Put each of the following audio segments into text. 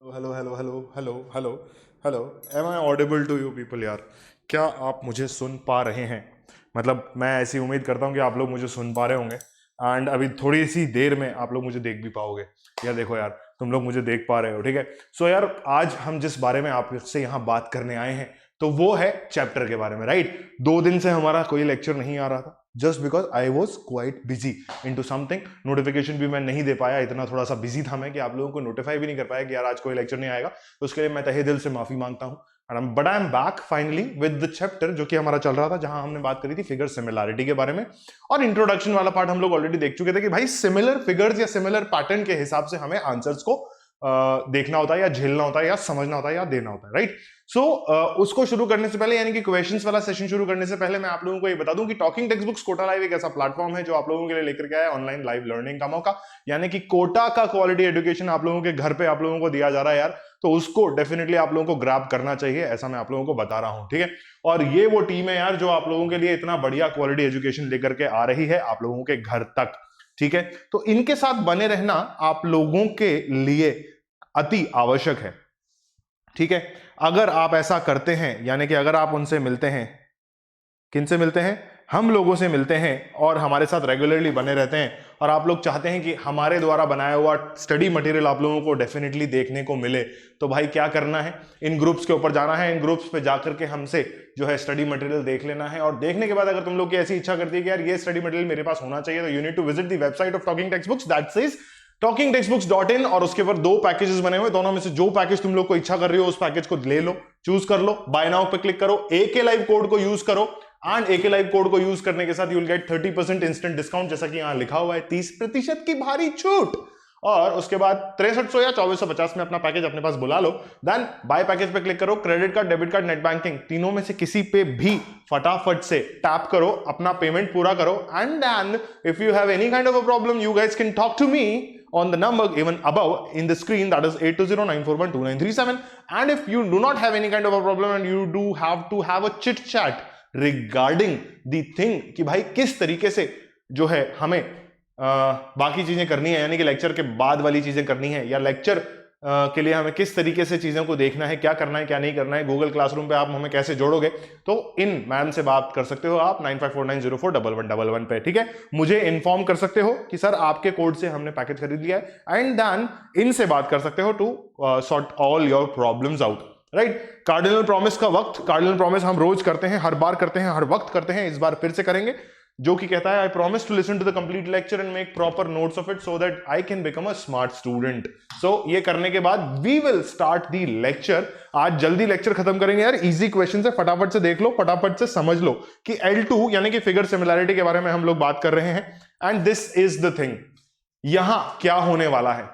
Hello hello hello hello hello hello am I audible to you people यार? क्या आप मुझे सुन पा रहे हैं? मतलब मैं ऐसी उम्मीद करता हूँ कि आप लोग मुझे सुन पा रहे होंगे एंड अभी थोड़ी सी देर में आप लोग मुझे देख भी पाओगे। यार देखो यार, तुम लोग मुझे देख पा रहे हो, ठीक है। सो यार, आज हम जिस बारे में आपसे यहाँ बात करने आए हैं तो वो है चैप्टर के बारे में, राइट। 2 दिन से हमारा कोई लेक्चर नहीं आ रहा था just because I was quite busy into something. Notification भी मैं नहीं दे पाया, इतना थोड़ा सा बिजी था मैं कि आप लोगों को नोटिफाई भी नहीं कर पाया कि यार आज कोई लेक्चर नहीं आएगा। तो उसके लिए मैं तहे दिल से माफी मांगता हूँ। But I am back finally with the chapter जो कि हमारा चल रहा था, जहां हमने बात करी थी फिगर सिमिलैरिटी के बारे में। और इंट्रोडक्शन वाला पार्ट हम लोग ऑलरेडी देख चुके थे कि भाई सिमिलर फिगर्स या सिमिलर पैटर्न के हिसाब से हमें आंसर्स को देखना होता है या झेलना होता है या समझना होता है या देना होता है, राइट। सो उसको शुरू करने से पहले, यानी कि क्वेश्चंस वाला सेशन शुरू करने से पहले, मैं आप लोगों को ये बता दूं कि talking textbooks Kota live एक ऐसा प्लेटफॉर्म है जो आप लोगों के लिए लेकर के आया ऑनलाइन लाइव लर्निंग का मौका। यानी कि कोटा का क्वालिटी एजुकेशन आप लोगों के घर पे आप लोगों को दिया जा रहा है यार, तो उसको डेफिनेटली आप लोगों को ग्रैब करना चाहिए, ऐसा मैं आप लोगों को बता रहा हूं, ठीक है। और ये वो टीम है यार जो आप लोगों के लिए इतना बढ़िया क्वालिटी एजुकेशन लेकर के आ रही है आप लोगों के घर तक, ठीक है। तो इनके साथ बने रहना आप लोगों के लिए अति आवश्यक है, ठीक है। अगर आप ऐसा करते हैं, यानी कि अगर आप उनसे मिलते हैं, किनसे मिलते हैं? हम लोगों से मिलते हैं और हमारे साथ रेगुलरली बने रहते हैं, और आप लोग चाहते हैं कि हमारे द्वारा बनाया हुआ स्टडी मटेरियल आप लोगों को डेफिनेटली देखने को मिले, तो भाई क्या करना है? इन ग्रुप्स के ऊपर जाना है, इन ग्रुप्स पे जाकर के हमसे जो है स्टडी मटेरियल देख लेना है। और देखने के बाद अगर तुम लोग की ऐसी इच्छा करती है कि यार ये स्टडी मटेरियल मेरे पास होना चाहिए, तो you need to visit the website of talking textbooks, that says talkingtextbooks.in। और उसके ऊपर 2 पैकेजेस बने हुए, दोनों में से जो पैकेज तुम लोग को इच्छा कर रही हो उस पैकेज को ले लो, चूज कर लो, बाय नाउ पे क्लिक करो, AK लाइव कोड को यूज करो, एंड AK लाइव कोड को यूज करने के साथ you will get 30% instant discount, जैसा कि यहां लिखा हुआ है 30% की भारी छूट। और उसके बाद 6300 या 2450 में अपना पैकेज अपने पास बुला लो। देन बाय पैकेज पे क्लिक करो, credit card, debit card, net banking, तीनों में से किसी पे भी फटाफट से टैप करो, अपना पेमेंट पूरा करो, and then if you have any kind of a problem you guys can talk to me on the number given above in the screen, that is 8209412937। and if you do not have any kind of a problem and you do have to have a chit chat regarding the thing कि भाई किस तरीके से जो है हमें बाकी चीजें करनी है, यानी कि लेक्चर के बाद वाली चीजें करनी है, या लेक्चर के लिए हमें किस तरीके से चीजों को देखना है, क्या करना है क्या नहीं करना है, गूगल क्लासरूम पे आप हमें कैसे जोड़ोगे, तो इन मैम से बात कर सकते हो आप 9549041111 पे, ठीक है। मुझे इन्फॉर्म कर सकते हो कि सर आपके कोड से हमने पैकेज खरीद लिया है, एंड देन इनसे बात कर सकते हो to sort all your problems out, right. Cardinal promise का वक्त, कार्डिनल प्रॉमिस हम रोज करते हैं, हर बार करते हैं, हर वक्त करते हैं, इस बार फिर से करेंगे, जो कि कहता है I promise to listen to the complete lecture and make proper notes of it so that I can become a smart student. So ये करने के बाद we will start the lecture. आज जल्दी लेक्चर खत्म करेंगे यार, इजी क्वेश्चन है, फटाफट से देख लो, फटाफट से समझ लो कि L2 यानी कि फिगर सिमिलैरिटी के बारे में हम लोग बात कर रहे हैं, and this is the thing. यहां क्या होने वाला है,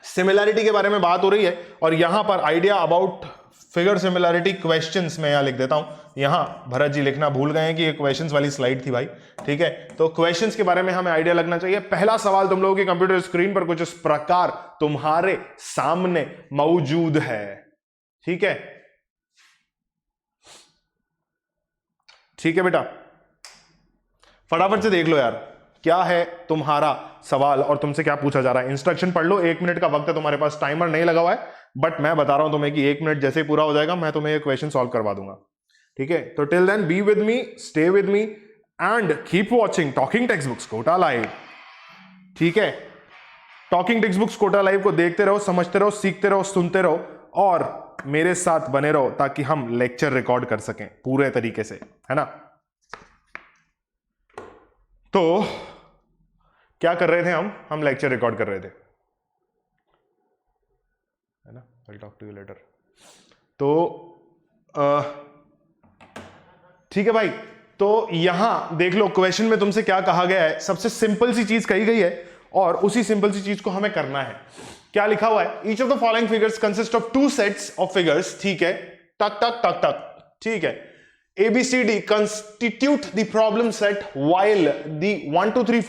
सिमिलैरिटी के बारे में बात हो रही है, और यहां पर idea about figure similarity questions में यहां लिख देता हूं। यहां भरत जी लिखना भूल गए हैं कि ये क्वेश्चंस वाली स्लाइड थी भाई, ठीक है। तो क्वेश्चंस के बारे में हमें आइडिया लगना चाहिए। पहला सवाल तुम लोगों के कंप्यूटर स्क्रीन पर कुछ इस प्रकार तुम्हारे सामने मौजूद है, ठीक है, ठीक है बेटा, फटाफट से देख लो यार क्या है तुम्हारा सवाल और तुमसे क्या पूछा जा रहा है। इंस्ट्रक्शन पढ़ लो, 1 मिनट का वक्त है तुम्हारे पास, टाइमर नहीं लगा हुआ है, बट मैं बता रहा हूं तुम्हें कि 1 मिनट जैसे ही पूरा हो जाएगा मैं तुम्हें ये क्वेश्चन सॉल्व करवा दूंगा, ठीक है। तो till then be with me, stay with me and keep watching talking textbooks Kota live, ठीक है। Talking textbooks Kota live को देखते रहो, समझते रहो, सीखते रहो, सुनते रहो, और मेरे साथ बने रहो ताकि हम लेक्चर रिकॉर्ड कर सकें पूरे तरीके से, है ना। तो क्या कर रहे थे हम लेक्चर रिकॉर्ड कर रहे थे, है ना। I'll talk to you later। तो ठीक है भाई, तो यहां देख लो क्वेश्चन में तुमसे क्या कहा गया है, सबसे सिंपल सी चीज कही गई है और उसी सिंपल सी चीज को हमें करना है। क्या लिखा हुआ है, each of the following figures consist of 2 sets of figures, ठीक है, टक टक टक टक, ठीक है। ABCD constitute the problem set while the 1 2 3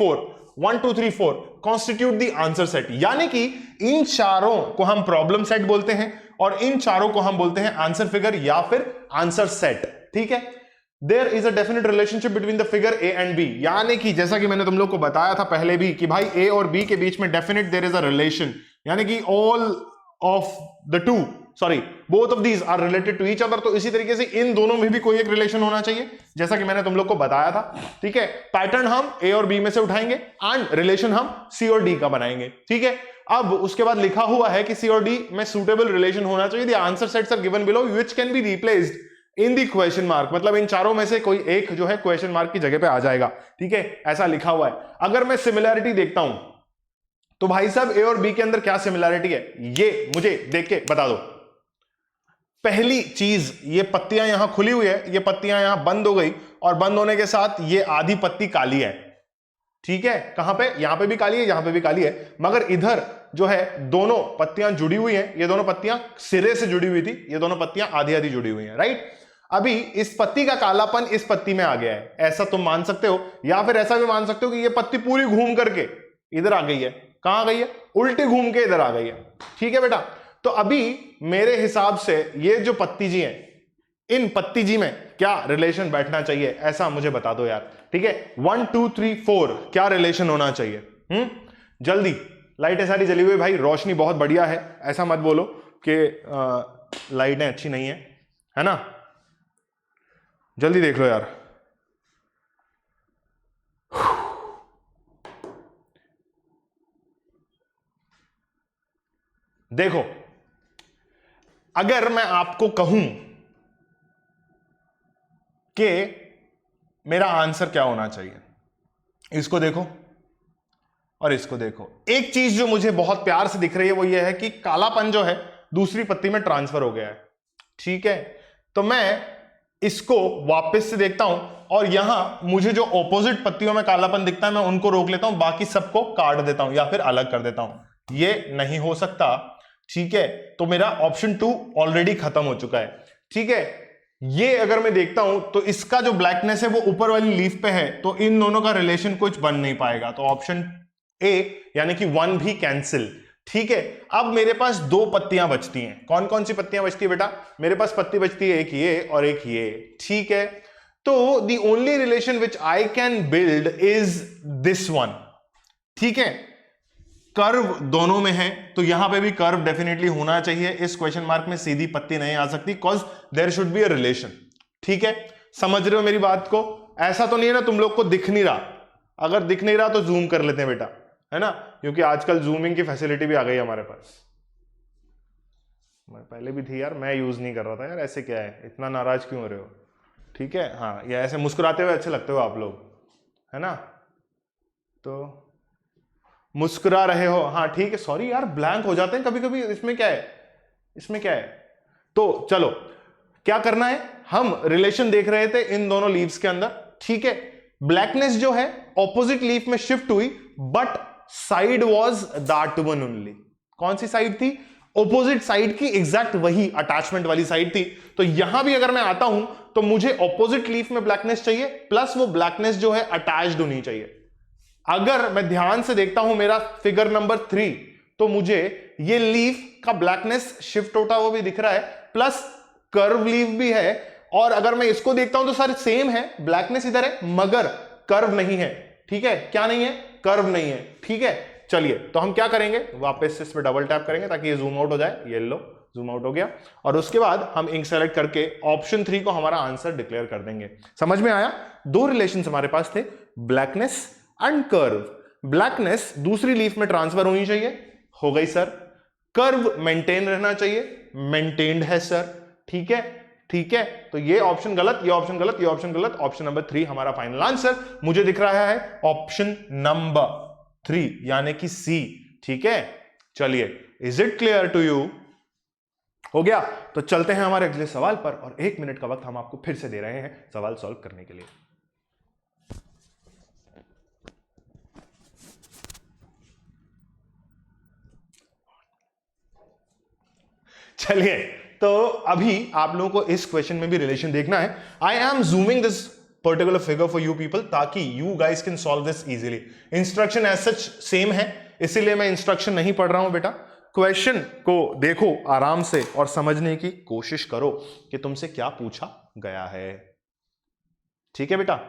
4 constitute the answer set। यानी कि इन चारों को हम प्रॉब्लम सेट बोलते हैं और इन चारों को हम बोलते हैं आंसर फिगर या फिर आंसर सेट, ठीक है। There is a definite relationship between the figure A and B, यानी कि जैसा कि मैंने तुम लोग को बताया था पहले भी कि भाई ए और बी के बीच में definite there is a relation, यानी कि all of the two, sorry both of these are related to each other, तो इसी तरीके से इन दोनों में भी कोई एक रिलेशन होना चाहिए, जैसा कि मैंने तुम लोग को बताया था। ठीक है, पैटर्न हम ए और बी में से उठाएंगे एंड रिलेशन हम सी और डी का बनाएंगे। ठीक है, अब उसके बाद लिखा हुआ है कि सी और डी में सुटेबल रिलेशन होना चाहिए। The answer sets are given below which can be replaced in the question mark, मतलब इन चारों में से कोई एक जो है क्वेश्चन मार्क की जगह पे आ जाएगा। ठीक है, ऐसा लिखा हुआ है। अगर मैं सिमिलैरिटी देखता हूं तो भाई साहब ए और बी के अंदर क्या सिमिलैरिटी है, ये मुझे देख के बता दो। पहली चीज, ये पत्तियां यहां खुली हुई है, ये पत्तियां यहां बंद हो गई, और बंद होने के साथ ये आधी पत्ती काली है। ठीक है, कहां पे, यहां पे भी काली है, यहां पे भी काली है, मगर इधर जो है दोनों पत्तियां जुड़ी हुई हैं, ये दोनों पत्तियां सिरे से जुड़ी हुई थी, ये दोनों पत्तियां आधी आधी जुड़ी हुई हैं, राइट। अभी इस पत्ती का कालापन इस पत्ती में आ गया है, ऐसा तुम मान सकते हो, या फिर ऐसा भी मान सकते हो कि ये पत्ती पूरी घूम करके इधर आ गई है। कहां आ गई है, उल्टी घूम के इधर आ गई है। ठीक है बेटा, तो अभी मेरे हिसाब से ये जो पत्ती जी है, इन पत्ती जी में क्या रिलेशन बैठना चाहिए, ऐसा मुझे बता दो यार। ठीक है, 1 2 3 4 क्या रिलेशन होना चाहिए? जल्दी, लाइटें सारी जली हुई भाई, रोशनी बहुत बढ़िया है, ऐसा मत बोलो कि लाइटें अच्छी नहीं है ना, जल्दी देख लो यार। देखो, अगर मैं आपको कहूं कि मेरा आंसर क्या होना चाहिए, इसको देखो और इसको देखो, एक चीज जो मुझे बहुत प्यार से दिख रही है वो ये है कि कालापन जो है दूसरी पत्ती में ट्रांसफर हो गया है। ठीक है, तो मैं इसको वापस से देखता हूं और यहां मुझे जो ऑपोजिट पत्तियों में कालापन दिखता है मैं उनको रोक लेता हूं, बाकी सबको काट देता हूं या फिर अलग कर देता हूं। ये नहीं हो सकता। ठीक है, तो मेरा ऑप्शन 2 ऑलरेडी खत्म हो चुका है। ठीक है, ये अगर मैं देखता हूं तो इसका जो ब्लैकनेस है वो ऊपर वाली लीफ पे है, तो इन दोनों का रिलेशन कुछ बन नहीं पाएगा, तो ऑप्शन ए यानी कि 1 भी कैंसिल। ठीक है, अब मेरे पास दो पत्तियां बचती हैं। कौन कौन सी पत्तियां बचती है बेटा, मेरे पास पत्ती बचती है एक ये और एक ये। ठीक है, तो the only relation which I can build is this one. ठीक है, कर्व दोनों में है, तो यहां पे भी कर्व डेफिनेटली होना चाहिए। इस क्वेश्चन मार्क में सीधी पत्ती नहीं आ सकती, cause there should be a relation. ठीक है, समझ रहे हो मेरी बात को? ऐसा तो नहीं है ना तुम लोग को दिख नहीं रहा, अगर दिख नहीं रहा तो जूम कर लेते हैं बेटा, है ना, क्योंकि आजकल जूमिंग की फैसिलिटी भी आ गई हमारे पास। मैं पहले भी थी यार, मैं यूज नहीं कर रहा था यार, ऐसे क्या है, इतना नाराज क्यों हो रहे हो? ठीक है, हाँ, ये ऐसे मुस्कुराते हुए अच्छे लगते हो आप लोग, है ना, तो मुस्कुरा रहे हो, हाँ ठीक है। सॉरी यार, ब्लैंक हो जाते हैं कभी कभी, इसमें क्या है, इसमें क्या है। तो चलो, क्या करना है, हम रिलेशन देख रहे थे इन दोनों लीव्स के अंदर। ठीक है, ब्लैकनेस जो है ऑपोजिट लीफ में शिफ्ट हुई, but side was that one only. कौन सी साइड थी, ऑपोजिट साइड की, एग्जैक्ट वही अटैचमेंट वाली साइड थी। तो यहां भी अगर मैं आता हूं तो मुझे ऑपोजिट लीफ में ब्लैकनेस चाहिए, प्लस वो ब्लैकनेस जो है अटैच्ड होनी चाहिए। अगर मैं ध्यान से देखता हूं मेरा फिगर नंबर 3, तो मुझे ये लीफ का ब्लैकनेस शिफ्ट होता हुआ भी दिख रहा है, प्लस कर्व लीफ भी है। और अगर मैं इसको देखता हूं तो सारे सेम है, ब्लैकनेस इधर है मगर कर्व नहीं है। ठीक है, क्या नहीं है, कर्व नहीं है। ठीक है, चलिए, तो हम क्या करेंगे, वापस से इस पर डबल टैप करेंगे ताकि ये जूम आउट हो जाए। ये लो, जूम आउट हो गया, और उसके बाद हम इंक सेलेक्ट करके ऑप्शन 3 को हमारा आंसर डिक्लेयर कर देंगे। समझ में आया? दो रिलेशन हमारे पास थे, ब्लैकनेस एंड कर्व। ब्लैकनेस दूसरी लीफ में ट्रांसफर होनी चाहिए, हो गई सर। कर्व मेंटेन रहना चाहिए, मेंटेन्ड है सर। ठीक है, ठीक है, तो ये ऑप्शन गलत, ये ऑप्शन गलत, ये ऑप्शन गलत, ऑप्शन नंबर 3 हमारा फाइनल आंसर मुझे दिख रहा है ऑप्शन नंबर 3 यानी कि सी। ठीक है, चलिए, is it clear to you? हो गया, तो चलते हैं हमारे अगले सवाल पर, और 1 मिनट का वक्त हम आपको फिर से दे रहे हैं सवाल सॉल्व करने के लिए। चलिए, तो अभी आप लोगों को इस क्वेश्चन में भी रिलेशन देखना है। I am zooming this particular figure for you people ताकि you guys can solve this easily. Instruction as such same है, इसीलिए मैं इंस्ट्रक्शन नहीं पढ़ रहा हूं बेटा। क्वेश्चन को देखो आराम से और समझने की कोशिश करो कि तुमसे क्या पूछा गया है। ठीक है बेटा,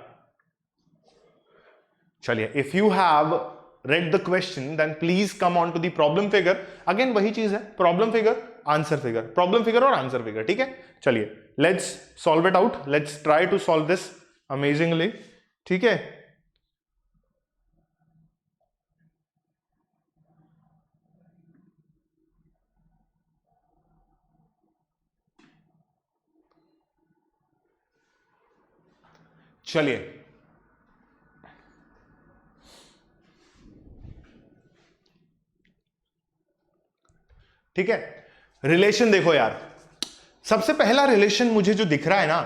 चलिए, if you have read the question, then please come on to the problem figure. Again वही चीज है, problem figure, answer figure, problem figure और answer figure. ठीक है, चलिए let's solve it out. Let's try to solve this amazingly. ठीक है, चलिए ठीक है, रिलेशन देखो यार, सबसे पहला रिलेशन मुझे जो दिख रहा है ना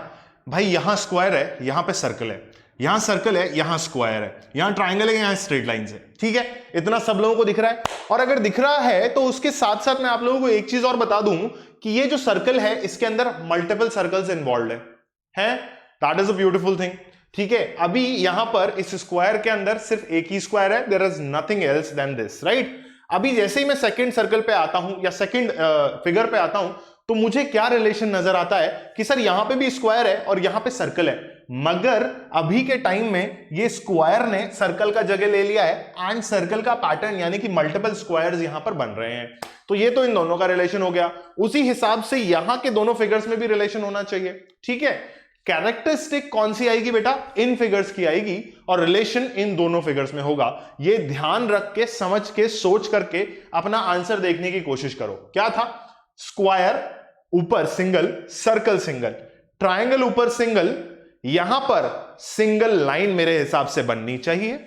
भाई, यहां स्क्वायर है, यहां पे सर्कल है, यहां सर्कल है, यहां स्क्वायर है, यहां ट्राइंगल है, यहां स्ट्रेट लाइंस है. ठीक है, इतना सब लोगों को दिख रहा है. और अगर दिख रहा है तो उसके साथ साथ मैं आप लोगों को एक चीज और बता दूं कि ये जो सर्कल है इसके अंदर मल्टीपल सर्कल्स इन्वॉल्व है. That is a beautiful thing. ठीक है, अभी यहां पर इस स्क्वायर के अंदर सिर्फ एक ही स्क्वायर है, there is nothing else than this, right. अभी जैसे ही मैं सेकंड सर्कल पे आता हूं या सेकंड फिगर पे आता हूं तो मुझे क्या रिलेशन नजर आता है कि सर यहां पे भी स्क्वायर है और यहां पे सर्कल है, मगर अभी के टाइम में ये स्क्वायर ने सर्कल का जगह ले लिया है एंड सर्कल का पैटर्न यानी कि मल्टीपल स्क्वायर्स यहां पर बन रहे हैं. तो ये तो इन दोनों का रिलेशन हो गया. उसी हिसाब से यहां के दोनों फिगर्स में भी रिलेशन होना चाहिए. ठीक है, कैरेक्टरिस्टिक कौन सी आएगी बेटा, इन फिगर्स की आएगी और रिलेशन इन दोनों फिगर्स में होगा. ये ध्यान रख के, समझ के, सोच करके अपना आंसर देखने की कोशिश करो. क्या था, स्क्वायर ऊपर सिंगल, सर्कल सिंगल, ट्रायंगल ऊपर सिंगल, यहां पर सिंगल लाइन मेरे हिसाब से बननी चाहिए.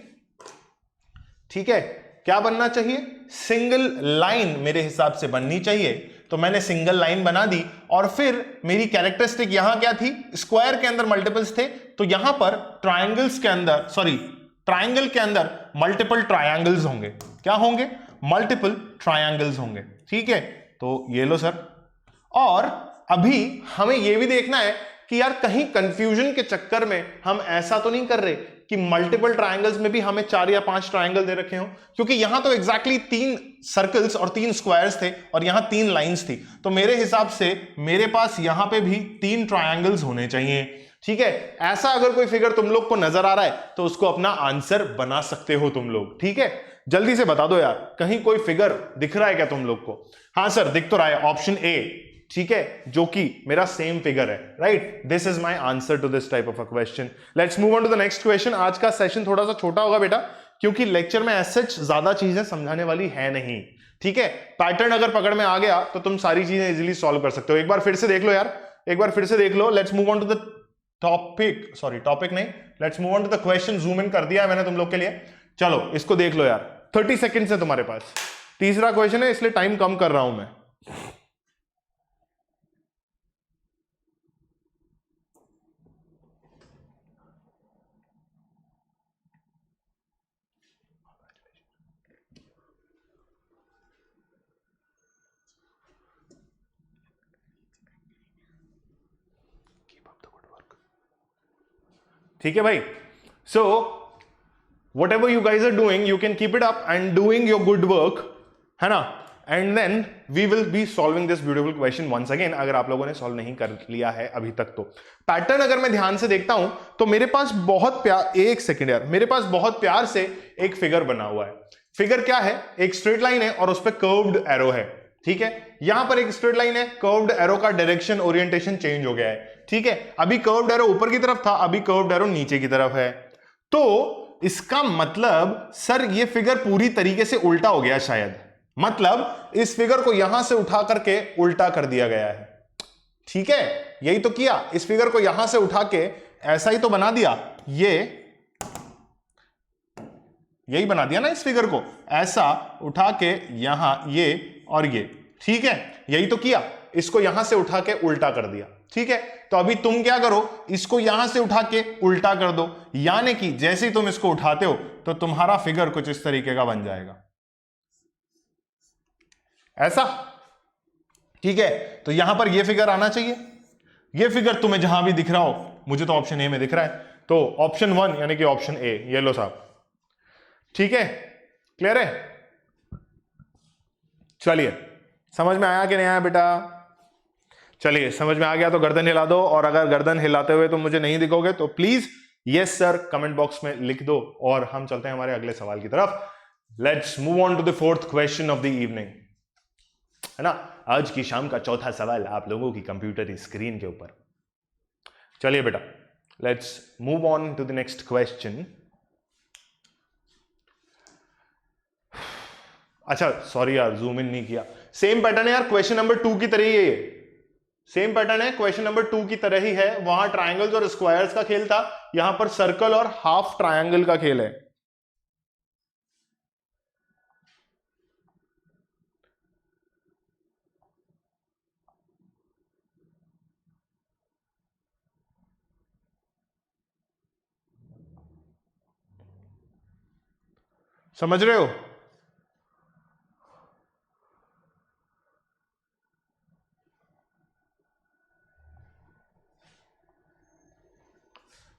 ठीक है, क्या बनना चाहिए, सिंगल लाइन मेरे हिसाब से बननी चाहिए. तो मैंने सिंगल लाइन बना दी और फिर मेरी कैरेक्टरिस्टिक यहां क्या थी, स्क्वायर के अंदर मल्टीपल्स थे, तो यहां पर ट्रायंगल्स के अंदर, सॉरी ट्रायंगल के अंदर मल्टीपल ट्रायंगल्स होंगे. क्या होंगे, मल्टीपल ट्रायंगल्स होंगे. ठीक है, तो ये लो सर. और अभी हमें यह भी देखना है कि यार कहीं कंफ्यूजन के चक्कर में हम ऐसा तो नहीं कर रहे कि मल्टीपल ट्रायंगल्स में भी हमें 4 या 5 ट्रायंगल दे रखे हो, क्योंकि यहां तो एग्जैक्टली 3 सर्कल्स और 3 स्क्वायर्स थे और यहां 3 लाइंस थी. तो मेरे हिसाब से मेरे पास यहां पे भी 3 ट्रायंगल्स होने चाहिए. ठीक है, ऐसा अगर कोई फिगर तुम लोग को नजर आ रहा है तो उसको अपना आंसर बना सकते हो तुम लोग. ठीक है, जल्दी से बता दो यार, कहीं कोई फिगर दिख रहा है क्या तुम लोग को. हाँ सर, दिख तो रहा है, ऑप्शन ए. ठीक है, जो कि मेरा सेम फिगर है, right. This is my answer to this type of a question. Let's move on to the next question. आज का सेशन थोड़ा सा छोटा होगा बेटा, क्योंकि लेक्चर में ऐसे ज्यादा चीजें समझाने वाली है नहीं. ठीक है, पैटर्न अगर पकड़ में आ गया तो तुम सारी चीजें इजीली सॉल्व कर सकते हो. एक बार फिर से देख लो यार, एक बार फिर से देख लो. Let's move on to the topic, sorry topic नहीं, let's move on to the question. Zoom in कर दिया है मैंने तुम लोग के लिए. चलो इसको देख लो यार, 30 सेकेंड है तुम्हारे पास. तीसरा क्वेश्चन है, इसलिए टाइम कम कर रहा हूं मैं. ठीक है भाई, so whatever you guys are doing, you can keep it up and doing your good work, है ना. And then we will be solving this beautiful question once again, अगर आप लोगों ने सॉल्व नहीं कर लिया है अभी तक तो. पैटर्न अगर मैं ध्यान से देखता हूं तो मेरे पास बहुत प्यार, एक सेकेंड यार, मेरे पास बहुत प्यार से एक फिगर बना हुआ है. फिगर क्या है, एक स्ट्रेट लाइन है और उस पर कर्व्ड एरो है. ठीक है, यहां पर एक स्ट्रेट लाइन है, कर्व्ड एरो का डायरेक्शन ओरिएंटेशन चेंज हो गया है. ठीक है, अभी कर्व्ड एरो ऊपर की तरफ था, अभी कर्व्ड एरो नीचे की तरफ है. तो इसका मतलब सर ये फिगर पूरी तरीके से उल्टा हो गया शायद, मतलब इस फिगर को यहां से उठा करके उल्टा कर दिया गया है. ठीक है, यही तो किया, इस फिगर को यहां से उठा के ऐसा ही तो बना दिया, ये यही बना दिया ना, इस फिगर को ऐसा उठा के यहां ये और ये. ठीक है, यही तो किया, इसको यहां से उठा के उल्टा कर दिया. ठीक है, तो अभी तुम क्या करो, इसको यहां से उठा के उल्टा कर दो, यानी कि जैसे ही तुम इसको उठाते हो तो तुम्हारा फिगर कुछ इस तरीके का बन जाएगा, ऐसा. ठीक है, तो यहां पर ये फिगर आना चाहिए. ये फिगर तुम्हें जहां भी दिख रहा हो, मुझे तो ऑप्शन ए में दिख रहा है, तो ऑप्शन 1 यानी कि ऑप्शन ए, ये लो साहब. ठीक है, क्लियर है. चलिए, समझ में आया कि नहीं आया बेटा. चलिए, समझ में आ गया तो गर्दन हिला दो, और अगर गर्दन हिलाते हुए तुम मुझे नहीं दिखोगे तो please yes sir comment box में लिख दो, और हम चलते हैं हमारे अगले सवाल की तरफ. Let's move on to the fourth question of the evening, है ना। आज की शाम का चौथा सवाल आप लोगों की कंप्यूटर स्क्रीन के ऊपर। चलिए बेटा, let's move on to the next question. अच्छा सॉरी यार, जूम इन नहीं किया। सेम पैटर्न है यार क्वेश्चन नंबर 2 की तरह ही है, सेम पैटर्न है क्वेश्चन नंबर 2 की तरह ही है। वहां ट्रायंगल्स और स्क्वायर्स का खेल था, यहां पर सर्कल और हाफ ट्रायंगल का खेल है। समझ रहे हो?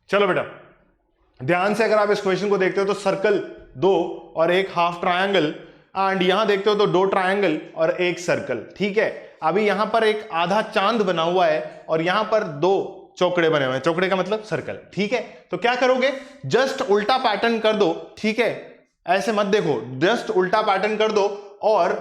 चलो बेटा ध्यान से अगर आप इस क्वेश्चन को देखते हो तो सर्कल 2 और एक हाफ ट्रायंगल, एंड यहां देखते हो तो 2 ट्रायंगल और एक सर्कल। ठीक है, अभी यहां पर एक आधा चांद बना हुआ है और यहां पर 2 चौकड़े बने हुए हैं, चौकड़े का मतलब सर्कल। ठीक है, तो क्या करोगे, जस्ट उल्टा पैटर्न कर दो। ठीक है, ऐसे मत देखो, जस्ट उल्टा पैटर्न कर दो और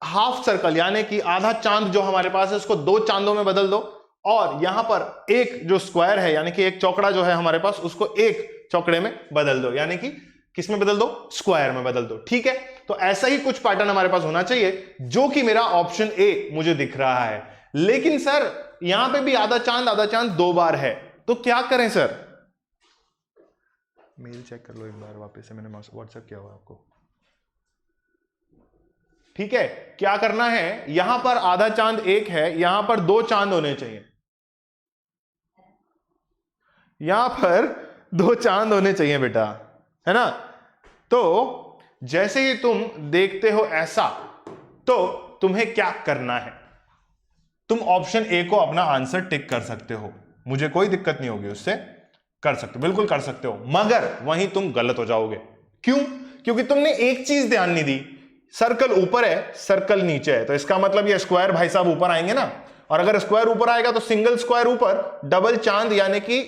हाफ सर्कल यानी कि आधा चांद जो हमारे पास है उसको 2 चांदों में बदल दो, और यहां पर एक जो स्क्वायर है यानी कि एक चौकड़ा जो है हमारे पास उसको एक चौकड़े में बदल दो, यानी कि किस में बदल दो, स्क्वायर में बदल दो। ठीक है, तो ऐसा ही कुछ पैटर्न हमारे पास होना चाहिए जो कि मेरा ऑप्शन ए मुझे दिख रहा है। लेकिन सर यहां पे भी आधा चांद 2 बार है, तो क्या करें सर? मेल चेक कर लो एक बार वापस से, मैंने व्हाट्सएप किया हुआ आपको। ठीक है, क्या करना है, यहां पर आधा चांद एक है, यहां पर 2 चांद होने चाहिए, यहां पर 2 चांद होने चाहिए बेटा, है ना। तो जैसे ही तुम देखते हो ऐसा, तो तुम्हें क्या करना है, तुम ऑप्शन ए को अपना आंसर टिक कर सकते हो, मुझे कोई दिक्कत नहीं होगी उससे, कर सकते हो, बिल्कुल कर सकते हो, मगर वहीं तुम गलत हो जाओगे। क्यों? क्योंकि तुमने एक चीज ध्यान नहीं दी, सर्कल ऊपर है सर्कल नीचे है, तो इसका मतलब ये स्क्वायर भाई साहब ऊपर आएंगे ना, और अगर स्क्वायर ऊपर आएगा तो सिंगल स्क्वायर ऊपर, डबल चांद यानी कि,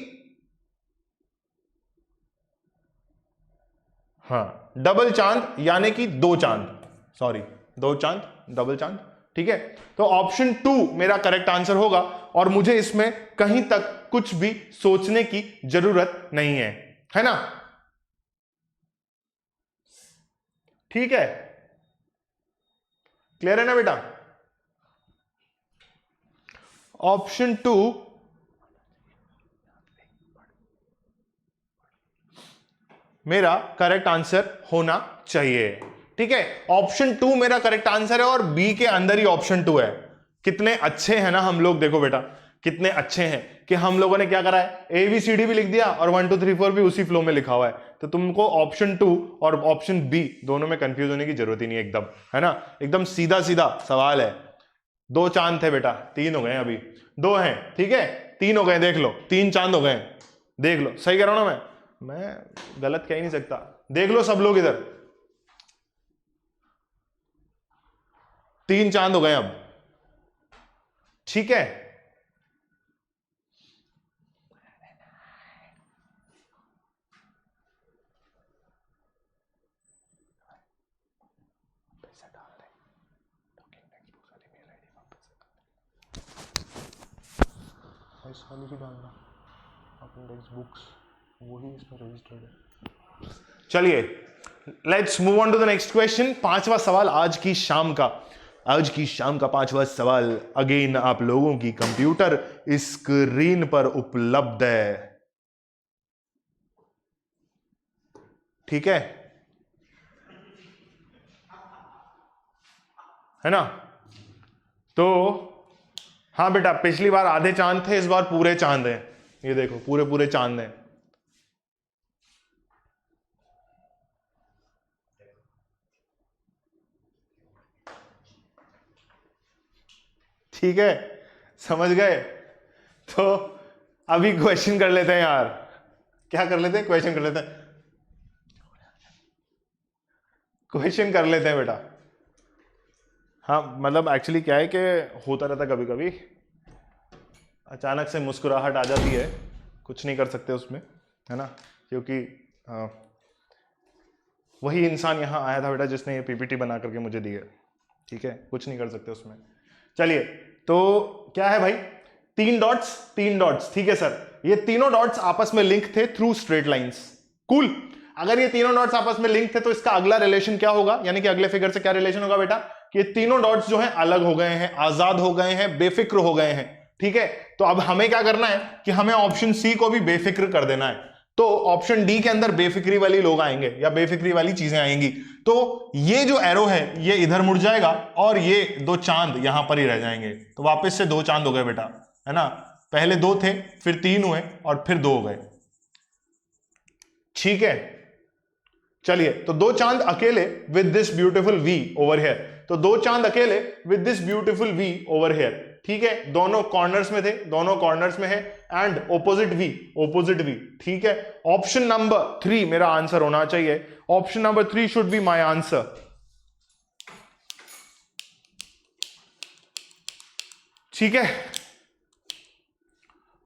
हाँ डबल चांद यानी कि 2 चांद, सॉरी 2 चांद, डबल चांद। ठीक है, तो ऑप्शन 2 मेरा करेक्ट आंसर होगा, और मुझे इसमें कहीं तक कुछ भी सोचने की जरूरत नहीं है ना। ठीक है, क्लियर है ना बेटा? ऑप्शन 2 मेरा करेक्ट आंसर होना चाहिए। ठीक है, ऑप्शन 2 मेरा करेक्ट आंसर है, और बी के अंदर ही ऑप्शन 2 है। कितने अच्छे हैं ना हम लोग, देखो बेटा कितने अच्छे हैं कि हम लोगों ने क्या करा है, ABCD भी लिख दिया और 1 2 3 4 भी उसी फ्लो में लिखा हुआ है, तो तुमको ऑप्शन 2 और ऑप्शन बी दोनों में कंफ्यूज होने की जरूरत ही नहीं है, एकदम, है ना, एकदम सीधा सीधा सवाल है। 2 चांद थे बेटा, 3 हो गए, अभी 2 हैं। ठीक है, 3 हो गए, देख लो 3 चांद हो गए, देख लो, सही कह रहा हूं ना मैं गलत कह ही नहीं सकता, देख लो सब लोग इधर, 3 चांद हो गए अब। ठीक है, चलिए let's move on to the next question. 5वां सवाल आज की शाम का, आज की शाम का 5वां सवाल अगेन आप लोगों की कंप्यूटर स्क्रीन पर उपलब्ध है। ठीक है ना। तो हाँ बेटा, पिछली बार आधे चांद थे, इस बार पूरे चांद हैं, ये देखो पूरे पूरे चांद हैं। ठीक है, समझ गए? तो अभी क्वेश्चन कर लेते हैं यार, क्या कर लेते हैं, क्वेश्चन कर लेते हैं, क्वेश्चन कर लेते हैं बेटा। हाँ मतलब एक्चुअली क्या है कि होता रहता कभी कभी, अचानक से मुस्कुराहट आ जाती है, कुछ नहीं कर सकते उसमें, है ना, क्योंकि वही इंसान यहाँ आया था बेटा जिसने ये पीपीटी बना करके मुझे दी है, ठीक है, कुछ नहीं कर सकते उसमें। चलिए, तो क्या है भाई, 3 डॉट्स, 3 डॉट्स, ठीक है सर, ये तीनों डॉट्स आपस में लिंक थे थ्रू स्ट्रेट लाइंस। कूल। अगर ये तीनों डॉट्स आपस में लिंक थे तो इसका अगला रिलेशन क्या होगा, यानी कि अगले फिगर से क्या रिलेशन होगा बेटा, कि ये तीनों डॉट्स जो हैं अलग हो गए हैं, आजाद हो गए हैं, बेफिक्र हो गए हैं, ठीक है। तो अब हमें क्या करना है कि हमें ऑप्शन सी को भी बेफिक्र कर देना है। तो ऑप्शन डी के अंदर बेफिक्री वाली लोग आएंगे या बेफिक्री वाली चीजें आएंगी। तो ये जो एरो है ये इधर मुड़ जाएगा और ये 2 चांद यहां पर ही रह जाएंगे। तो वापस से 2 चांद हो गए बेटा, है ना, पहले 2 थे, फिर 3 हुए और फिर 2 हो गए, ठीक है। चलिए, तो 2 चांद अकेले with this beautiful V over here, तो 2 चांद अकेले with this beautiful V over here, ठीक है, दोनों कॉर्नर्स में थे, दोनों कॉर्नर्स में है, एंड ओपोजिट वी, ठीक है। ऑप्शन नंबर 3 मेरा आंसर होना चाहिए, option number 3 should be my answer, ठीक है,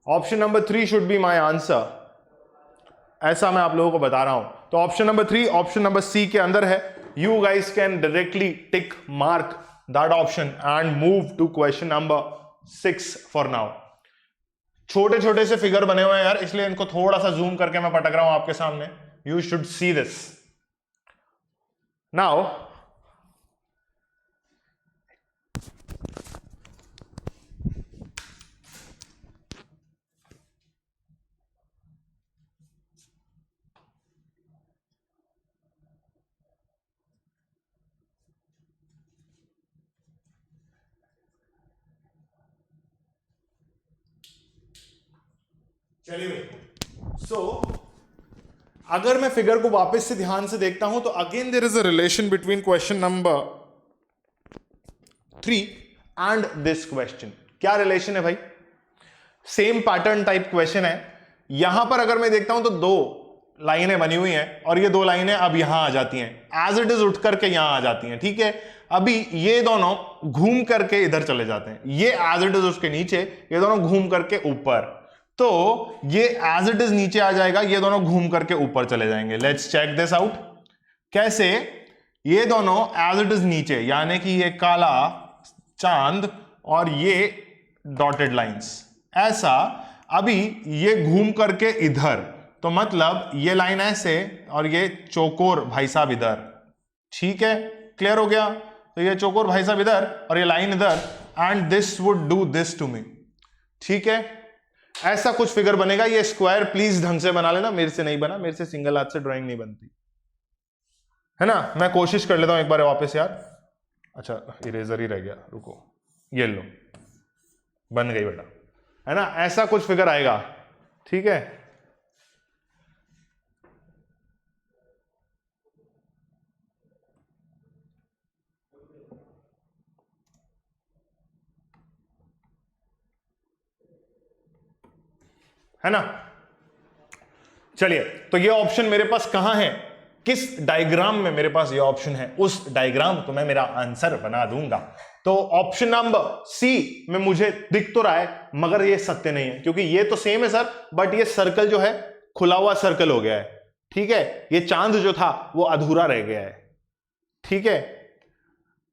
option number 3 should be my answer, ऐसा मैं आप लोगों को बता रहा हूं। तो option number 3 option number C के अंदर है। You guys can directly tick mark that option and move to question number 6 for now. छोटे छोटे से फिगर बने हुए हैं यार, इसलिए इनको थोड़ा सा जूम करके मैं पटक रहा हूं आपके सामने। You should see this now. चलिए भाई, सो अगर मैं फिगर को वापस से ध्यान से देखता हूं तो again there is a relation between question number 3 and this question. क्या रिलेशन है भाई, सेम पैटर्न टाइप क्वेश्चन है। यहां पर अगर मैं देखता हूं तो 2 लाइनें बनी हुई हैं और ये 2 लाइनें अब यहां आ जाती हैं, एज इट इज उठ करके यहां आ जाती हैं, ठीक है। अभी ये दोनों घूम करके इधर चले जाते हैं, ये एज इट इज उसके नीचे, ये दोनों घूम करके ऊपर, तो ये एज इट इज नीचे आ जाएगा, ये दोनों घूम करके ऊपर चले जाएंगे। Let's check this out. कैसे, ये दोनों एज इट इज नीचे, यानी कि ये काला चांद और ये डॉटेड लाइंस, ऐसा। अभी ये घूम करके इधर, तो मतलब ये लाइन ऐसे और ये चौकोर भाई साहब इधर, ठीक है, क्लियर हो गया। तो ये चौकोर भाई साहब इधर और ये लाइन इधर, and this would do this to me, ठीक है। ऐसा कुछ फिगर बनेगा। ये स्क्वायर प्लीज ढंग से बना लेना, मेरे से नहीं बना, मेरे से सिंगल हाथ से ड्राइंग नहीं बनती, है ना। मैं कोशिश कर लेता हूं एक बार वापस यार। अच्छा, इरेजर ही रह गया, रुको, ये लो, बन गई बेटा, है ना। ऐसा कुछ फिगर आएगा, ठीक है। है ना। चलिए, तो ये ऑप्शन मेरे पास कहां है, किस डायग्राम में मेरे पास ये ऑप्शन है, उस डायग्राम को मैं मेरा आंसर बना दूंगा। तो ऑप्शन नंबर सी में मुझे दिख तो रहा है, मगर ये सत्य नहीं है, क्योंकि ये तो सेम है सर, बट ये सर्कल जो है खुला हुआ सर्कल हो गया है, ठीक है। ये चांद जो था वो अधूरा रह गया है, ठीक है।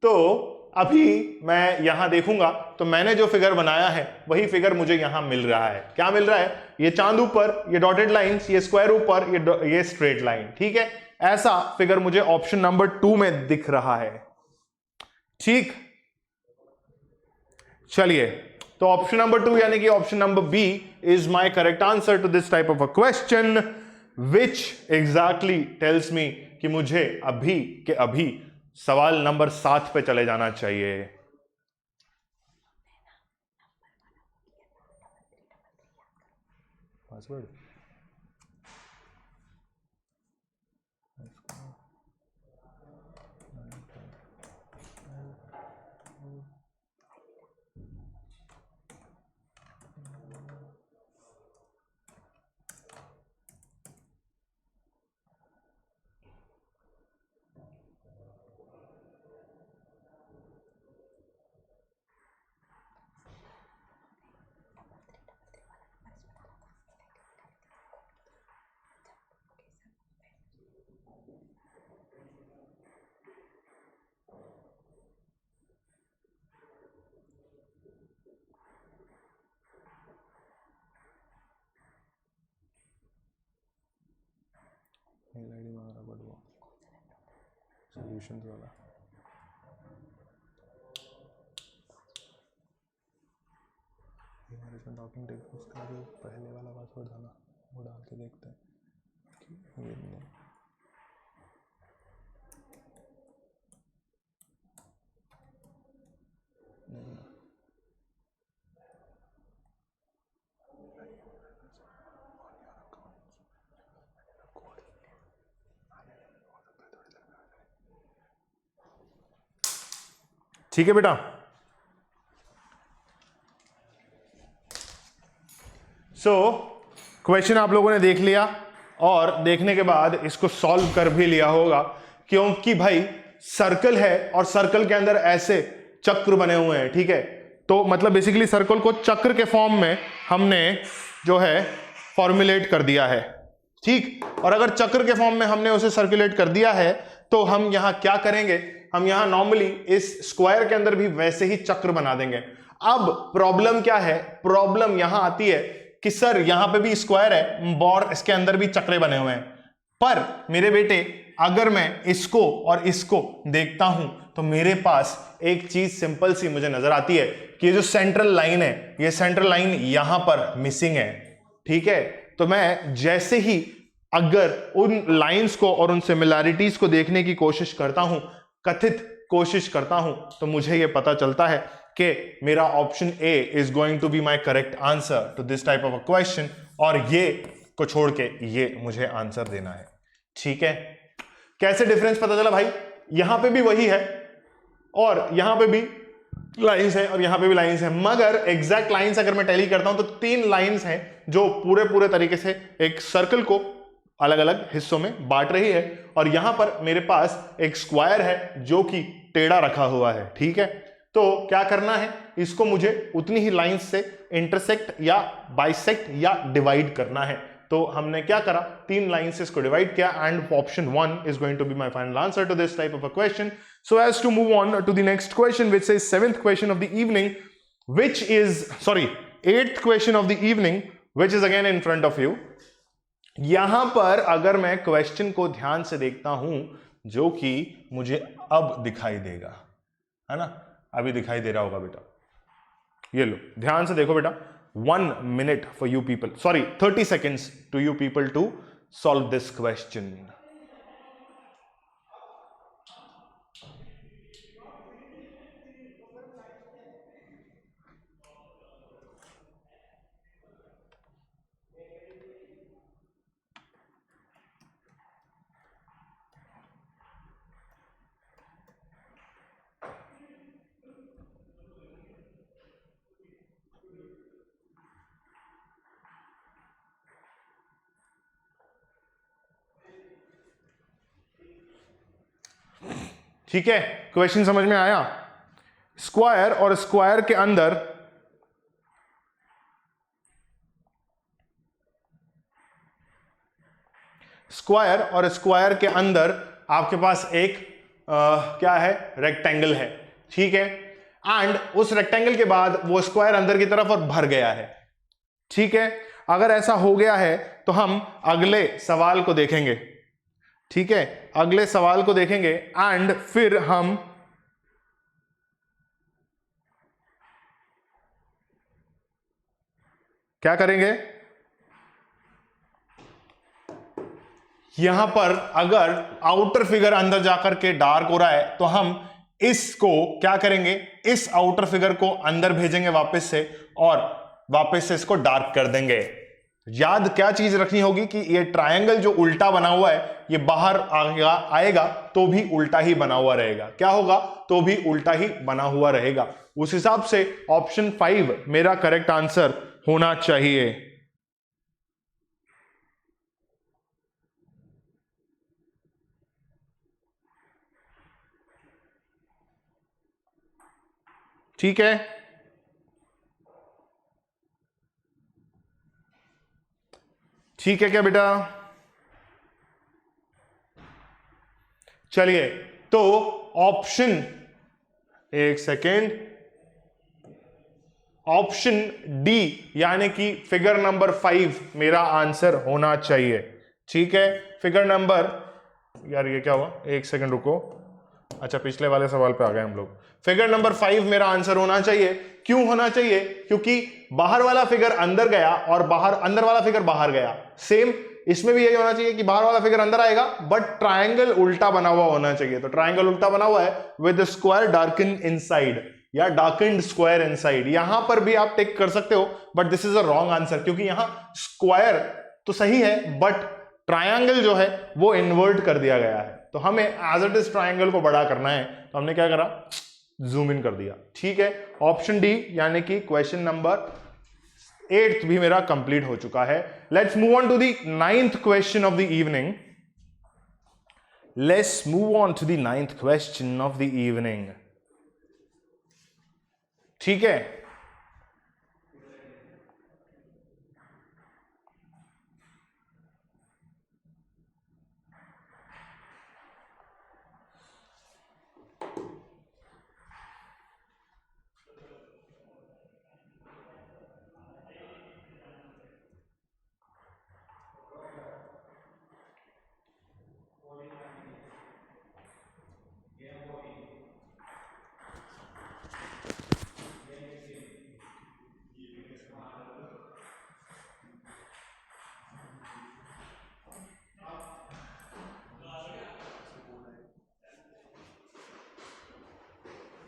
तो अभी मैं यहां देखूंगा तो मैंने जो फिगर बनाया है वही फिगर मुझे यहां मिल रहा है। क्या मिल रहा है, ये चांद ऊपर, ये डॉटेड लाइंस, ये स्क्वायर ऊपर, ये स्ट्रेट लाइन, ठीक है। ऐसा फिगर मुझे ऑप्शन नंबर 2 में दिख रहा है, ठीक। चलिए, तो ऑप्शन नंबर 2 यानी कि option number B is my correct answer to this type of a question, which exactly tells me कि मुझे अभी के अभी सवाल नंबर 7 पे चले जाना चाहिए। पासवर्ड सॉल्यूशंस वाला। इसमें डॉकिंग टेक्स उसका जो पहले वाला पासवर्ड था ना वो डाल के देखते हैं कि ये नहीं ठीक है बेटा। सो क्वेश्चन आप लोगों ने देख लिया और देखने के बाद इसको सॉल्व कर भी लिया होगा, क्योंकि भाई सर्कल है और सर्कल के अंदर ऐसे चक्र बने हुए हैं, ठीक है। तो मतलब बेसिकली सर्कल को चक्र के फॉर्म में हमने जो है फॉर्मुलेट कर दिया है, ठीक। और अगर चक्र के फॉर्म में हमने उसे सर्कुलेट कर दिया है तो हम यहां क्या करेंगे, हम यहां नॉर्मली इस स्क्वायर के अंदर भी वैसे ही चक्र बना देंगे। अब प्रॉब्लम क्या है, प्रॉब्लम यहां आती है कि सर यहां पे भी स्क्वायर है और इसके अंदर भी चक्रे बने हुए हैं, पर मेरे बेटे अगर मैं इसको और इसको देखता हूं तो मेरे पास एक चीज सिंपल सी मुझे नजर आती है कि ये जो सेंट्रल लाइन है, ये सेंट्रल लाइन यहां पर मिसिंग है, ठीक है। तो मैं जैसे ही अगर उन लाइंस को और उन सिमिलैरिटीज को देखने की कोशिश करता हूं, कथित कोशिश करता हूं, तो मुझे यह पता चलता है कि मेरा option A is going to be my correct answer to this type of a question, और ये को छोड़ के ये मुझे आंसर देना है, ठीक है। कैसे डिफरेंस पता चला भाई, यहां पे भी वही है और यहां पे भी लाइंस है और यहां पे भी लाइंस है, मगर एग्जैक्ट लाइंस अगर मैं टैली करता हूं तो 3 लाइंस हैं जो पूरे तरीके से एक सर्कल को अलग अलग हिस्सों में बांट रही है, और यहां पर मेरे पास एक स्क्वायर है जो कि टेढ़ा रखा हुआ है, ठीक है। तो क्या करना है, इसको मुझे उतनी ही लाइंस से इंटरसेक्ट या बाइसेक्ट या डिवाइड करना है। तो हमने क्या करा, 3 लाइंस से इसको डिवाइड किया, and option 1 is going to be my final answer to this type of a question. So as to move on to the next question which is 7th question of the evening, which is 8th question of the evening, which is again in front of you. यहां पर अगर मैं question को ध्यान से देखता हूं, जो कि मुझे अब दिखाई देगा, है ना, अभी दिखाई दे रहा होगा बेटा, ये लो ध्यान से देखो बेटा। 1 minute for you people, 30 seconds to you people to solve this question. ठीक है, क्वेश्चन समझ में आया। स्क्वायर और स्क्वायर के अंदर आपके पास एक क्या है, रेक्टेंगल है, ठीक है। एंड उस रेक्टेंगल के बाद वो स्क्वायर अंदर की तरफ और भर गया है, ठीक है। अगर ऐसा हो गया है तो हम अगले सवाल को देखेंगे, ठीक है, अगले सवाल को देखेंगे एंड फिर हम क्या करेंगे, यहां पर अगर आउटर फिगर अंदर जाकर के डार्क हो रहा है तो हम इसको क्या करेंगे, इस आउटर फिगर को अंदर भेजेंगे वापस से और वापस से इसको डार्क कर देंगे। याद क्या चीज रखनी होगी कि ये ट्रायंगल जो उल्टा बना हुआ है ये बाहर आएगा तो भी उल्टा ही बना हुआ रहेगा, क्या होगा, तो भी उल्टा ही बना हुआ रहेगा। उस हिसाब से ऑप्शन 5 मेरा करेक्ट आंसर होना चाहिए। ठीक है, ठीक है क्या बेटा, चलिए तो ऑप्शन, एक सेकेंड, ऑप्शन डी यानी कि फिगर नंबर 5 मेरा आंसर होना चाहिए, ठीक है। फिगर नंबर, यार ये क्या हुआ, एक सेकंड रुको, अच्छा पिछले वाले सवाल पे आ गए हम लोग। फिगर नंबर 5 मेरा आंसर होना चाहिए। क्यों होना चाहिए? क्योंकि बाहर वाला फिगर अंदर गया और अंदर वाला फिगर बाहर गया। सेम इसमें भी यही होना चाहिए कि बाहर वाला फिगर अंदर आएगा बट ट्रायंगल उल्टा बना हुआ होना चाहिए। तो ट्रायंगल उल्टा बना हुआ है विद स्क्वायर डार्कन इनसाइड या डार्कन्ड स्क्वायर इनसाइड। यहां पर भी आप टिक कर सकते हो but this is a wrong answer, क्योंकि यहां स्क्वायर तो सही है बट ट्रायंगल जो है वो इन्वर्ट कर दिया गया है। तो हमें एज इट इज ट्रायंगल को बड़ा करना है, तो हमने क्या करा, जूम इन कर दिया। ठीक है, ऑप्शन डी यानी कि क्वेश्चन नंबर 8 भी मेरा कंप्लीट हो चुका है। Let's move on to the 9th question of the evening. Let's move on to the 9th question of the evening. ठीक है,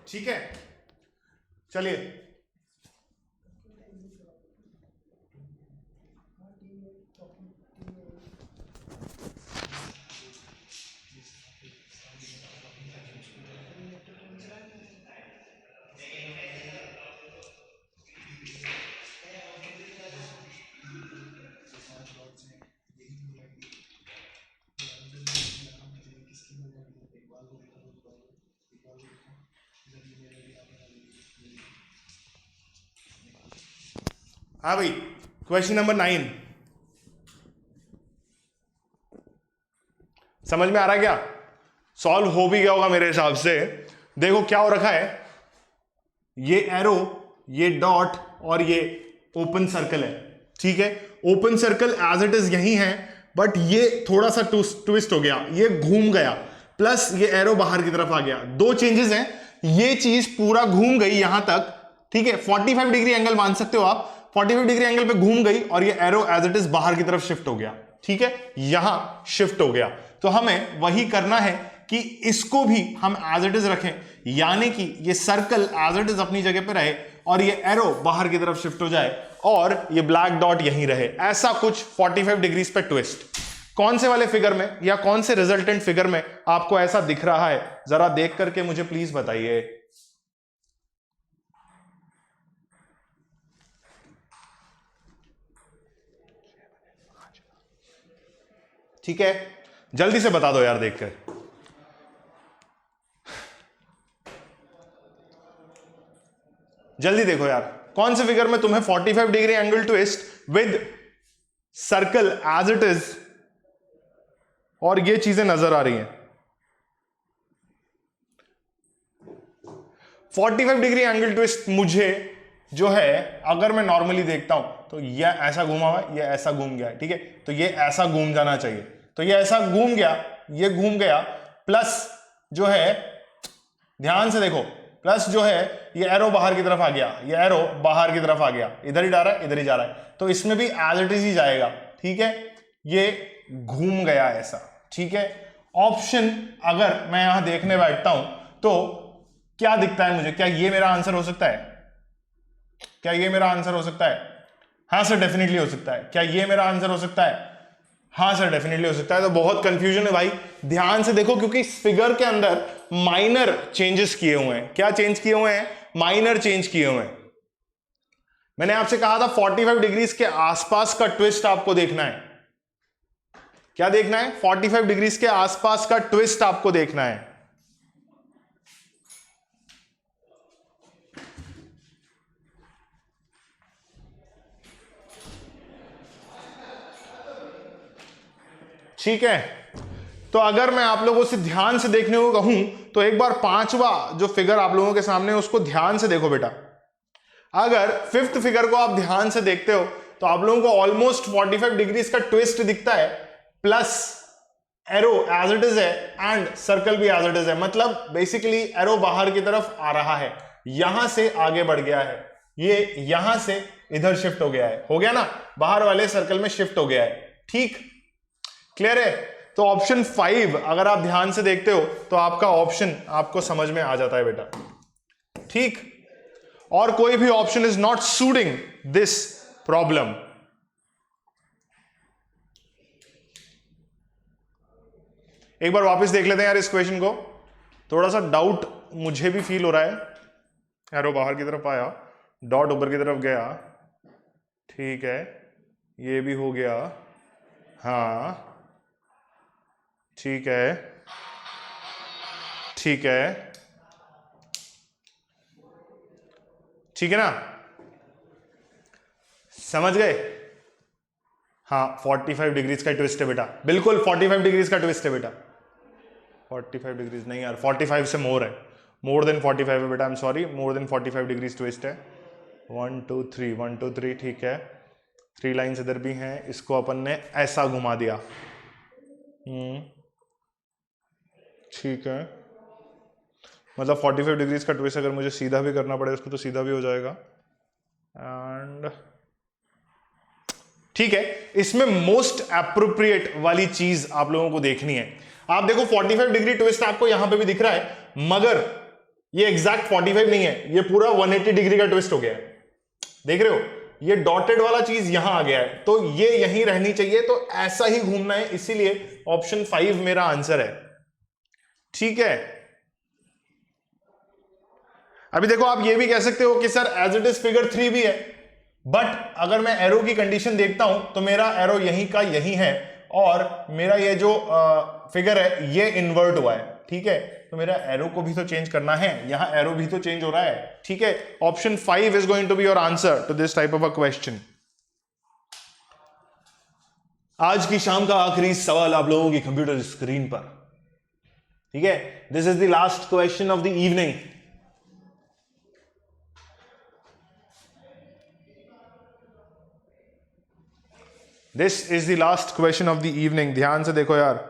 ठीक है, चलिए हाँ भाई, क्वेश्चन नंबर 9 समझ में आ रहा है क्या? सॉल्व हो भी गया होगा मेरे हिसाब से। देखो क्या हो रखा है, ये एरो, ये डॉट और ये ओपन सर्कल है। ठीक है, open circle as it is यही है बट ये थोड़ा सा ट्विस्ट हो गया, ये घूम गया, प्लस ये एरो बाहर की तरफ आ गया। दो चेंजेस हैं, ये चीज पूरा घूम गई यहां तक। ठीक है, 45 डिग्री एंगल मान सकते हो आप, 45 डिग्री एंगल पे घूम गई और ये एरो एज इट इज बाहर की तरफ शिफ्ट हो गया। ठीक है, यहां शिफ्ट हो गया। तो हमें वही करना है कि इसको भी हम एज इट इज रखें, यानी कि ये सर्कल एज इट इज अपनी जगह पे रहे और ये एरो बाहर की तरफ शिफ्ट हो जाए और ये ब्लैक डॉट यहीं रहे। ऐसा कुछ 45 डिग्रीज पे ट्विस्ट। कौन से वाले फिगर में या कौन से रिजल्टेंट फिगर में आपको ऐसा दिख रहा है, जरा देख करके मुझे प्लीज बताइए। ठीक है, जल्दी से बता दो यार देखकर। जल्दी देखो यार, कौन से फिगर में तुम्हें 45 degree angle twist with circle as it is और ये चीजें नजर आ रही हैं। 45 डिग्री एंगल ट्विस्ट मुझे जो है, अगर मैं नॉर्मली देखता हूं तो ये ऐसा घूमा हुआ है, ये ऐसा घूम गया है। ठीक है, तो ये ऐसा घूम जाना चाहिए, तो ये ऐसा घूम गया, ये घूम गया, प्लस जो है ध्यान से देखो, प्लस जो है ये एरो बाहर की तरफ आ गया, ये एरो बाहर की तरफ आ गया, इधर ही जा रहा है, इधर ही जा रहा है, तो इसमें भी एज इट इज ही जाएगा। ठीक है, ये घूम गया ऐसा। ठीक है, ऑप्शन अगर मैं यहां देखने बैठता हूं तो क्या दिखता है मुझे, क्या ये मेरा आंसर हो सकता है? क्या ये मेरा आंसर हो सकता है? हाँ सर डेफिनेटली हो सकता है। क्या ये मेरा आंसर हो सकता है? हाँ सर डेफिनेटली हो सकता है। तो बहुत कंफ्यूजन है भाई, ध्यान से देखो, क्योंकि इस फिगर के अंदर माइनर चेंजेस किए हुए हैं। क्या चेंज किए हुए हैं? माइनर चेंज किए हुए हैं। मैंने आपसे कहा था 45 डिग्रीज के आसपास का ट्विस्ट आपको देखना है। क्या देखना है? 45 डिग्रीज के आसपास का ट्विस्ट आपको देखना है। ठीक है, तो अगर मैं आप लोगों से ध्यान से देखने को कहूं तो एक बार पांचवा जो फिगर आप लोगों के सामने है उसको ध्यान से देखो बेटा। अगर फिफ्थ फिगर को आप ध्यान से देखते हो तो आप लोगों को ऑलमोस्ट 45 डिग्रीज का ट्विस्ट दिखता है, plus arrow as it is है एंड सर्कल भी एज इट इज है, मतलब बेसिकली एरो बाहर की तरफ आ रहा है, यहां से आगे बढ़ गया है, ये यहां से इधर शिफ्ट हो गया है, हो गया ना, बाहर वाले सर्कल में शिफ्ट हो गया है। ठीक, क्लियर है? तो ऑप्शन 5 अगर आप ध्यान से देखते हो तो आपका ऑप्शन आपको समझ में आ जाता है बेटा। ठीक, और कोई भी option is not shooting this problem. एक बार वापस देख लेते हैं यार इस क्वेश्चन को, थोड़ा सा डाउट मुझे भी फील हो रहा है। एरो बाहर की तरफ आया, डॉट ऊपर की तरफ गया, ठीक है, ये भी हो गया, हाँ ठीक है, ठीक है, ठीक है ना, समझ गए? हाँ 45 डिग्रीज का ट्विस्ट है बेटा, बिल्कुल 45 डिग्रीज का ट्विस्ट है बेटा। 45 डिग्रीज नहीं यार, 45 से मोर है, मोर देन 45 है बेटा, I am sorry, more than 45 degrees twist है। 1 2 3 1 2 3, ठीक है, 3 लाइन्स इधर भी हैं, इसको अपन ने ऐसा घुमा दिया, ठीक है, मतलब 45 डिग्रीज का ट्विस्ट अगर मुझे सीधा भी करना पड़े उसको तो सीधा भी हो जाएगा। एंड ठीक है, इसमें मोस्ट एप्रोप्रिएट वाली चीज आप लोगों को देखनी है। आप देखो 45 डिग्री ट्विस्ट आपको यहां पे भी दिख रहा है, मगर ये एग्जैक्ट 45 नहीं है, ये पूरा 180 डिग्री का ट्विस्ट हो गया है, देख रहे हो, ये डॉटेड वाला चीज यहां आ गया है, तो ये यहीं रहनी चाहिए, तो ऐसा ही घूमना है, इसीलिए ऑप्शन 5 मेरा आंसर है। ठीक है, अभी देखो आप ये भी कह सकते हो कि sir as it is figure 3 भी है, बट अगर मैं एरो की कंडीशन देखता हूं तो मेरा एरो यहीं का यहीं है, और मेरा ये जो फिगर है ये इन्वर्ट हुआ है, ठीक है, तो मेरा एरो को भी तो चेंज करना है, यहां एरो भी तो चेंज हो रहा है। ठीक है, option 5 is going to be your answer to this type of a question. आज की शाम का आखिरी सवाल आप लोगों की कंप्यूटर स्क्रीन पर, ठीक है, this is the last question of the evening. This is the last question of the evening, ध्यान से देखो यार।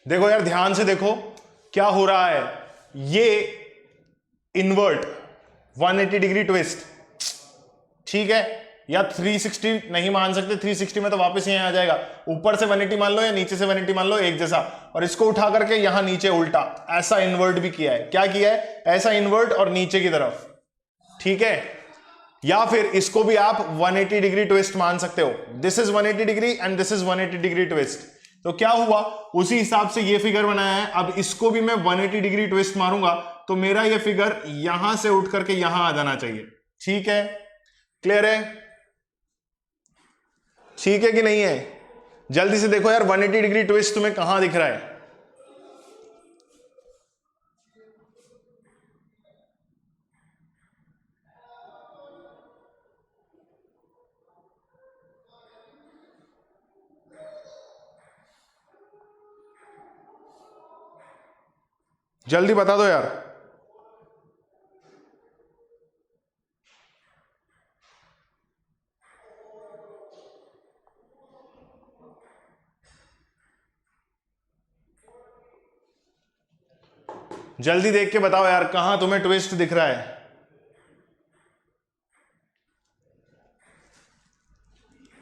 देखो यार ध्यान से देखो क्या हो रहा है, ये इन्वर्ट 180 डिग्री ट्विस्ट, ठीक है, या 360 नहीं मान सकते, 360 में तो वापस यहां आ जाएगा, ऊपर से 180 मान लो या नीचे से 180 मान लो, एक जैसा, और इसको उठा करके यहां नीचे उल्टा, ऐसा इन्वर्ट भी किया है, क्या किया है, ऐसा इन्वर्ट और नीचे की तरफ, ठीक है, या फिर इसको भी आप 180 डिग्री ट्विस्ट मान सकते हो, this is 180 degree and this is 180 degree twist. तो क्या हुआ, उसी हिसाब से ये फिगर बनाया है, अब इसको भी मैं 180 डिग्री ट्विस्ट मारूंगा तो मेरा ये फिगर यहां से उठ करके यहां आ जाना चाहिए। ठीक है, क्लियर है, ठीक है कि नहीं है? जल्दी से देखो यार 180 डिग्री ट्विस्ट तुम्हें कहां दिख रहा है? जल्दी बता दो यार। जल्दी देख के बताओ यार कहां तुम्हें ट्विस्ट दिख रहा है?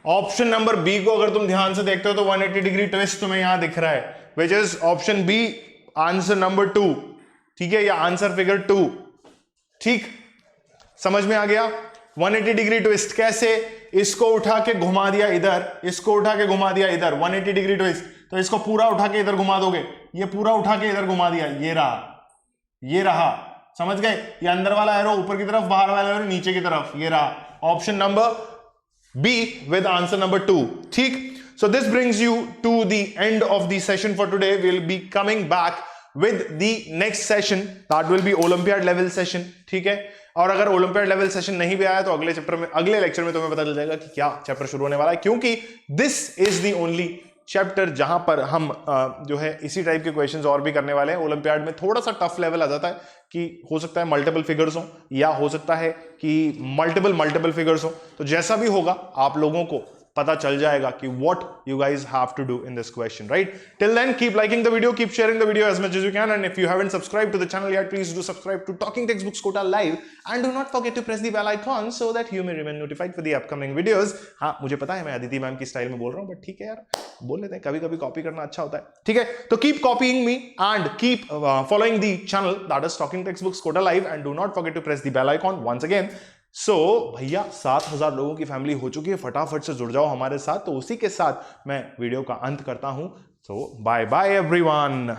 ऑप्शन नंबर बी को अगर तुम ध्यान से देखते हो तो 180 डिग्री ट्विस्ट तुम्हें यहां दिख रहा है, which is option B, answer number 2, ठीक है, या आंसर फिगर 2। ठीक, समझ में आ गया? 180 डिग्री ट्विस्ट कैसे, इसको उठा के घुमा दिया इधर, इसको उठा के घुमा दिया इधर, 180 डिग्री ट्विस्ट, तो इसको पूरा उठा के इधर घुमा दोगे, ये पूरा उठा के इधर घुमा दिया, ये रहा, ये रहा, समझ गए? ये अंदर वाला एरो ऊपर की तरफ, बाहर वाला एरो नीचे की तरफ, ये रहा option number B with answer number 2. ठीक, so this brings you to the end of the session for today. We'll be coming back with the next session that will be Olympiad level session, ठीक है। और अगर olympiad level session नहीं भी आया तो अगले चैप्टर में, अगले लेक्चर में तुम्हें पता चल जाएगा कि क्या चैप्टर शुरू होने वाला है, क्योंकि this is the only chapter जहां पर हम जो है इसी टाइप के क्वेश्चंस और भी करने वाले हैं। ओलंपियाड में थोड़ा सा टफ लेवल आ जाता है कि हो सकता है मल्टीपल फिगर्स हो या हो सकता है कि मल्टीपल फिगर्स हो, तो जैसा भी होगा आप लोगों को पता चल जाएगा कि what you guys have to do in this question, right? Till then, keep liking the video, keep sharing the video as much as you can, and if you haven't subscribed to the channel yet, please do subscribe to Talking Textbooks Kota Live, and do not forget to press the bell icon so that you may remain notified for the upcoming videos. हाँ, मुझे पता है मैं Aditi ma'am की style में बोल रहा हूँ, बट ठीक है यार, बोल लेते हैं, कभी कभी कॉपी करना अच्छा होता है, ठीक है। तो keep copying me and keep following the channel that is Talking Textbooks Kota Live, and do not forget to press the bell icon once again. भैया 7,000 लोगों की फैमिली हो चुकी है, फटाफट से जुड़ जाओ हमारे साथ। तो उसी के साथ मैं वीडियो का अंत करता हूं। Bye bye everyone.